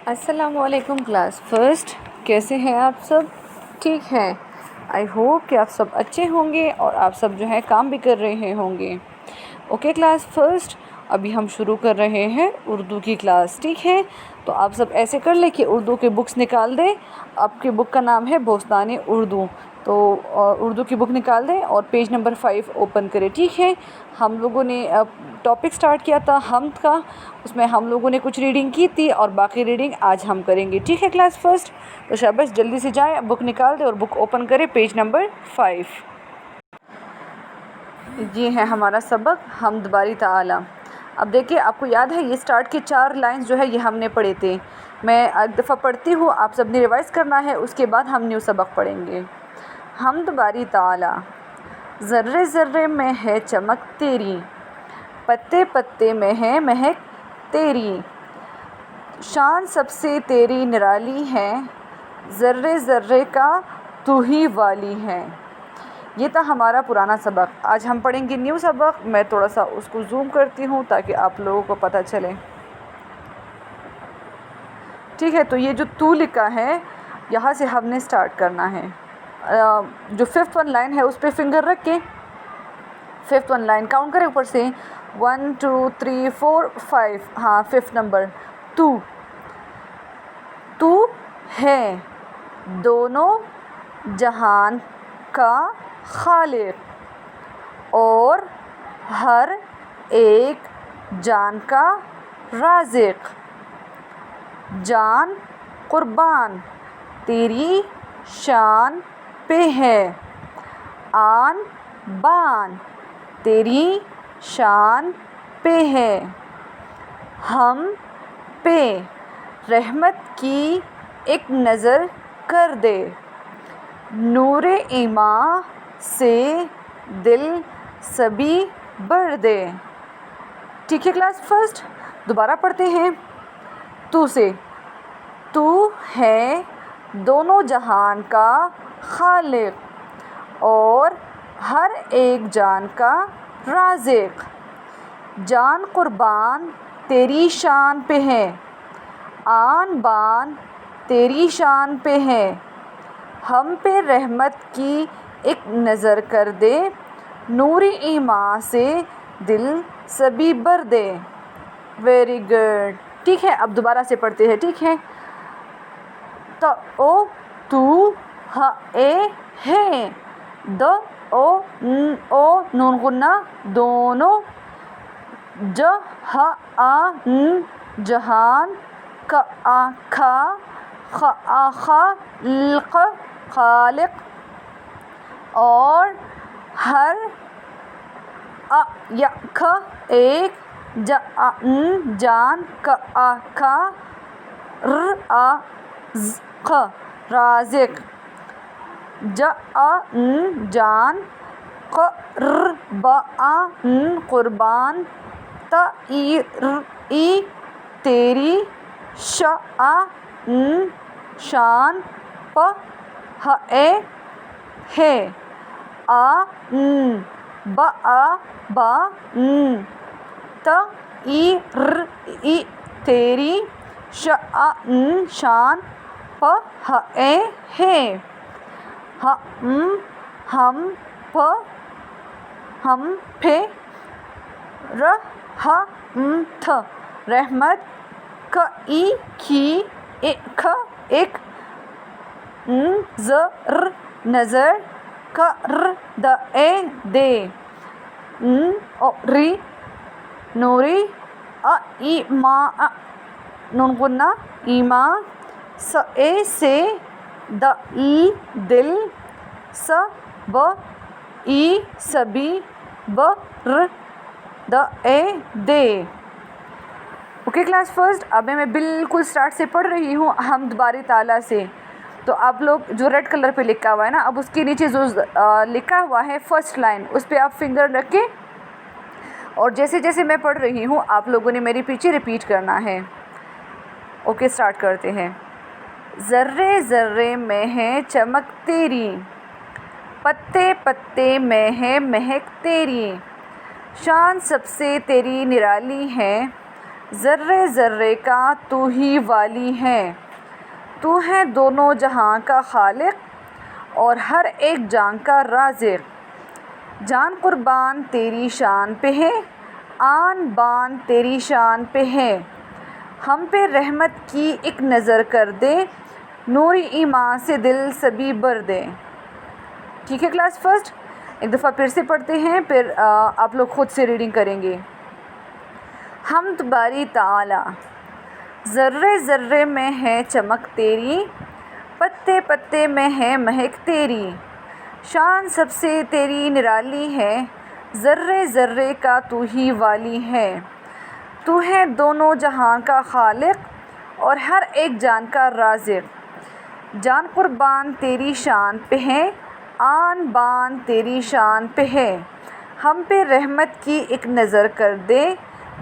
السلام علیکم class first, کیسے ہیں آپ سب؟ ٹھیک ہیں؟ آئی ہوپ کہ آپ سب اچھے ہوں گے اور آپ سب جو ہے کام بھی کر رہے ہوں گے۔ اوکے کلاس فرسٹ، ابھی ہم شروع کر رہے ہیں اردو کی کلاس، ٹھیک ہے؟ تو آپ سب ایسے کر لیں کہ اردو کے بکس نکال دیں۔ آپ کے بک کا نام ہے بوستان اردو، تو اردو کی بک نکال دیں اور پیج نمبر 5 اوپن کریں، ٹھیک ہے؟ ہم لوگوں نے ٹاپک سٹارٹ کیا تھا حمد کا، اس میں ہم لوگوں نے کچھ ریڈنگ کی تھی اور باقی ریڈنگ آج ہم کریں گے، ٹھیک ہے کلاس فرسٹ؟ تو شاباش، جلدی سے جائیں، بک نکال دیں اور بک اوپن کریں پیج نمبر 5۔ یہ ہے ہمارا سبق حمد باری تعالی۔ اب دیکھیے، آپ کو یاد ہے یہ سٹارٹ کے 4 لائنز جو ہے یہ ہم نے پڑھے تھے۔ میں ایک دفعہ پڑھتی ہوں، آپ سب نے ریوائز کرنا ہے، اس کے بعد ہم نیو سبق پڑھیں گے۔ حمد باری تعالی، ذرے ذرے میں ہے چمک تیری، پتے پتے میں ہے مہک تیری، شان سب سے تیری نرالی ہے، ذرے ذرے کا تو ہی والی ہے۔ یہ تھا ہمارا پرانا سبق۔ آج ہم پڑھیں گے نیو سبق۔ میں تھوڑا سا اس کو زوم کرتی ہوں تاکہ آپ لوگوں کو پتہ چلے، ٹھیک ہے؟ تو یہ جو تو لکھا ہے یہاں سے ہم نے سٹارٹ کرنا ہے۔ جو 5th لائن ہے اس پہ فنگر رکھ کے 5th لائن کاؤنٹ کریں اوپر سے 1 2 3 4 5، ہاں 5 نمبر۔ تو ہے دونوں جہان کا خالق اور ہر ایک جان کا رازق، جان قربان تیری شان پہ ہے، آن بان تیری شان پہ ہے، ہم پہ رحمت کی ایک نظر کر دے، نور ایمان سے دل سبھی بھر دے، ٹھیک ہے کلاس فرسٹ؟ دوبارہ پڑھتے ہیں تو سے۔ تو ہے دونوں جہان کا خالق اور ہر ایک جان کا رازق، جان قربان تیری شان پہ ہے، آن بان تیری شان پہ ہے، ہم پہ رحمت کی ایک نظر کر دے، نور ایمان سے دل سبھی بھر دے۔ ویری گڈ، ٹھیک ہے؟ اب دوبارہ سے پڑھتے ہیں، ٹھیک ہے؟ تو اے ہے، نون غنہ دونوں، جہان خالق اور ہر ایک جان کا رازق، جان قربان تیری شان پہ ہے، تیری شان پہ ہے، ہم پہ رحمت کی ایک نظر کر دے، نوری نون غنہ ایمان سے دل سبھی بھر دے۔ اوکے کلاس فرسٹ، اب میں بالکل سٹارٹ سے پڑھ رہی ہوں حمد باری تعالیٰ سے۔ تو آپ لوگ جو ریڈ کلر پہ لکھا ہوا ہے نا، اب اس کے نیچے جو لکھا ہوا ہے 1st لائن، اس پہ آپ فنگر رکھ کے اور جیسے جیسے میں پڑھ رہی ہوں آپ لوگوں نے میری پیچھے ریپیٹ کرنا ہے۔ اوکے سٹارٹ کرتے ہیں۔ ذرے ذرے میں ہے چمک تیری، پتے پتے میں ہے مہک تیری، شان سب سے تیری نرالی ہے، ذرے ذرے کا تو ہی والی ہے، تو ہے دونوں جہاں کا خالق اور ہر ایک جان کا رازق۔ جان قربان تیری شان پہ ہے، آن بان تیری شان پہ ہے، ہم پہ رحمت کی ایک نظر کر دے، نور ایمان سے دل سبھی بھر دے۔ ٹھیک ہے کلاس فرسٹ، ایک دفعہ پھر سے پڑھتے ہیں، پھر آپ لوگ خود سے ریڈنگ کریں گے۔ حمد باری تعالی، ذرے ذرے میں ہے چمک تیری، پتے پتے میں ہے مہک تیری، شان سب سے تیری نرالی ہے، ذرے ذرے کا تو ہی والی ہے، تو ہے دونوں جہاں کا خالق اور ہر ایک جان کا رازق۔ جان قربان تیری شان پہ ہے، آن بان تیری شان پہ ہے، ہم پہ رحمت کی ایک نظر کر دے،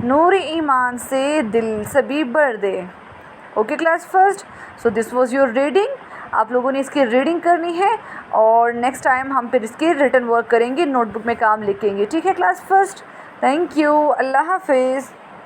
نور ایمان سے دل سبھی بھر دے۔ Okay class first, so this was your reading. آپ لوگوں نے اس کی ریڈنگ کرنی ہے اور نیکسٹ ٹائم ہم پھر اس کی ریٹن ورک کریں گے، نوٹ بک میں کام لکھیں گے۔ ٹھیک ہے کلاس فرسٹ، تھینک یو، اللہ حافظ۔